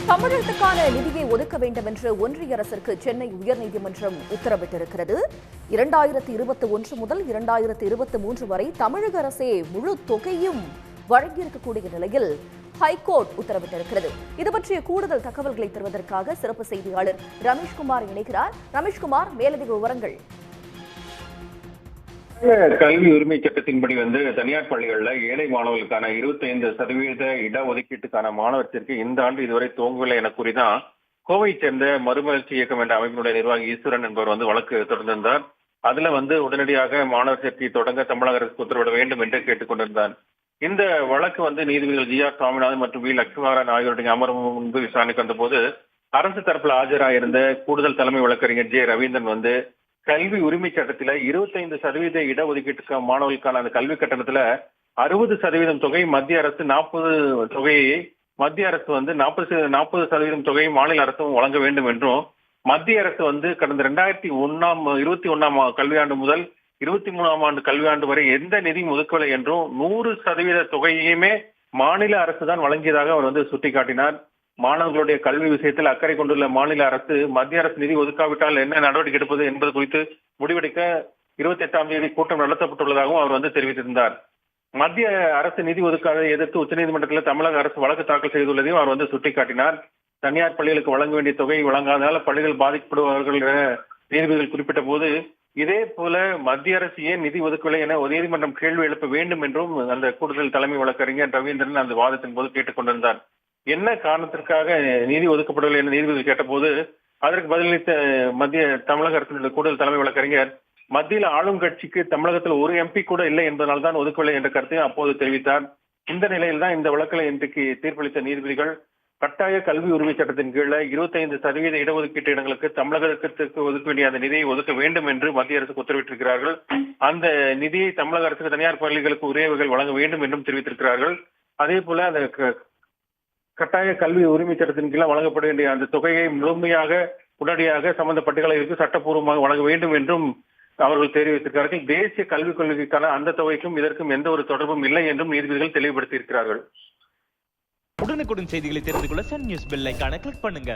தமிழகத்துக்கான நிதியை ஒதுக்க வேண்டும் என்று ஒன்றிய அரசிற்கு சென்னை உயர்நீதிமன்றம் உத்தரவிட்டிருக்கிறது. 2021 முதல் 2023 வரை தமிழக அரசே முழு தொகையும் வழங்கியிருக்கக்கூடிய நிலையில் ஹைகோர்ட் உத்தரவிட்டிருக்கிறது. இது பற்றிய கூடுதல் தகவல்களை தருவதற்காக சிறப்பு செய்தியாளர் ரமேஷ்குமார் இணைகிறார். ரமேஷ்குமார், மேலதிக விவரங்கள். கல்வி உரிமை சட்டத்தின்படி தனியார் பள்ளிகள்ல ஏழை மாணவர்களுக்கான 25% இடஒதுக்கீட்டுக்கான மாணவர் சேர்க்கை இந்த ஆண்டு இதுவரை துவங்கவில்லை என கூறிதான் கோவையை சேர்ந்த மறுமலர்ச்சி இயக்கம் என்ற அமைப்பினுடைய நிர்வாகி ஈஸ்வரன் என்பவர் வழக்கு தொடர்ந்திருந்தார். அதுல உடனடியாக மாணவர் சேர்க்கை தொடங்க தமிழக அரசு உத்தரவிட வேண்டும் என்று கேட்டுக் கொண்டிருந்தார். இந்த வழக்கு நீதிபதிகள் ஜி.ஆர். சுவாமிநாதன் மற்றும் வி. லட்சுமணன் ஆகியோருடைய அமர்வு முன்பு விசாரணைக்கு வந்தபோது அரசு தரப்புல ஆஜராயிருந்த கூடுதல் தலைமை வழக்கறிஞர் ஜே. ரவீந்திரன் கல்வி உரிமை சட்டத்துல 25% இடஒதுக்கீட்டு மாணவர்களுக்கான அந்த கல்வி கட்டணத்துல 60% தொகை மத்திய அரசு, 40% தொகையை மத்திய அரசு 40% தொகையை மாநில அரசும் வழங்க வேண்டும் என்றும், மத்திய அரசு கடந்த 2021 கல்வியாண்டு முதல் 23ஆம் ஆண்டு கல்வியாண்டு வரை எந்த நிதியும் ஒதுக்கவில்லை என்றும் 100% தொகையுமே மாநில அரசு தான் வழங்கியதாக அவர் சுட்டிக்காட்டினார். மாணவர்களுடைய கல்வி விஷயத்தில் அக்கறை கொண்டுள்ள மாநில அரசு மத்திய அரசு நிதி ஒதுக்காவிட்டால் என்ன நடவடிக்கை எடுப்பது என்பது குறித்து முடிவெடுக்க 28ஆம் தேதி கூட்டம் நடத்தப்பட்டுள்ளதாகவும் அவர் தெரிவித்திருந்தார். மத்திய அரசு நிதி ஒதுக்காத எதிர்த்து உச்சநீதிமன்றத்தில் தமிழக அரசு வழக்கு தாக்கல் செய்துள்ளதையும் அவர் சுட்டிக்காட்டினார். தனியார் பள்ளிகளுக்கு வழங்க வேண்டிய தொகை வழங்காததால் பள்ளிகள் பாதிக்கப்படுவார்கள் என நீதிபதிகள் குறிப்பிட்ட போது, இதே போல மத்திய அரசு ஏன் நிதி ஒதுக்கவில்லை என நீதிமன்றம் கேள்வி எழுப்ப வேண்டும் என்றும் அந்த கூடுதல் தலைமை வழக்கறிஞர் ரவீந்திரன் அந்த வாதத்தின் போது கேட்டுக் கொண்டிருந்தார். என்ன காரணத்திற்காக நிதி ஒதுக்கப்படவில்லை என நீதிபதி கேட்டபோது அதற்கு பதிலளித்த தமிழக அரசினுடைய கூடுதல் தலைமை வழக்கறிஞர், மத்தியில் ஆளும் கட்சிக்கு தமிழகத்தில் ஒரு எம்பி கூட இல்லை என்பதனால் தான் ஒதுக்கவில்லை என்ற கருத்தை அப்போது தெரிவித்தார். இந்த நிலையில் தான் இந்த வழக்கில் இன்றைக்கு தீர்ப்பளித்த நீதிபதிகள் கட்டாய கல்வி உரிமை சட்டத்தின் கீழே 25% இடஒதுக்கீட்டு இடங்களுக்கு தமிழகத்திற்கு ஒதுக்க வேண்டிய அந்த நிதியை ஒதுக்க வேண்டும் என்று மத்திய அரசுக்கு உத்தரவிட்டிருக்கிறார்கள். அந்த நிதியை தமிழக அரசுக்கு தனியார் பள்ளிகளுக்கு உரியவர்கள் வழங்க வேண்டும் என்றும் தெரிவித்திருக்கிறார்கள். அதே போல அந்த கட்டாய கல்வி உரிமை சட்டத்தின் கீழே வழங்கப்பட வேண்டிய அந்த தொகையை முழுமையாக உடனடியாக சம்பந்த பட்டியலுக்கு சட்டப்பூர்வமாக வழங்க வேண்டும் என்றும் அவர்கள் தெரிவித்திருக்கிறார்கள். தேசிய கல்விக் கொள்கைக்கான அந்த தொகைக்கும் இதற்கும் எந்த ஒரு தொடர்பும் இல்லை என்றும் நீதிபதிகள் தெளிவுபடுத்தி இருக்கிறார்கள். உடனுக்குடன் செய்திகளை தெரிந்து கொள்ள சன் நியூஸ் பெல் ஐகானை கிளிக் பண்ணுங்க.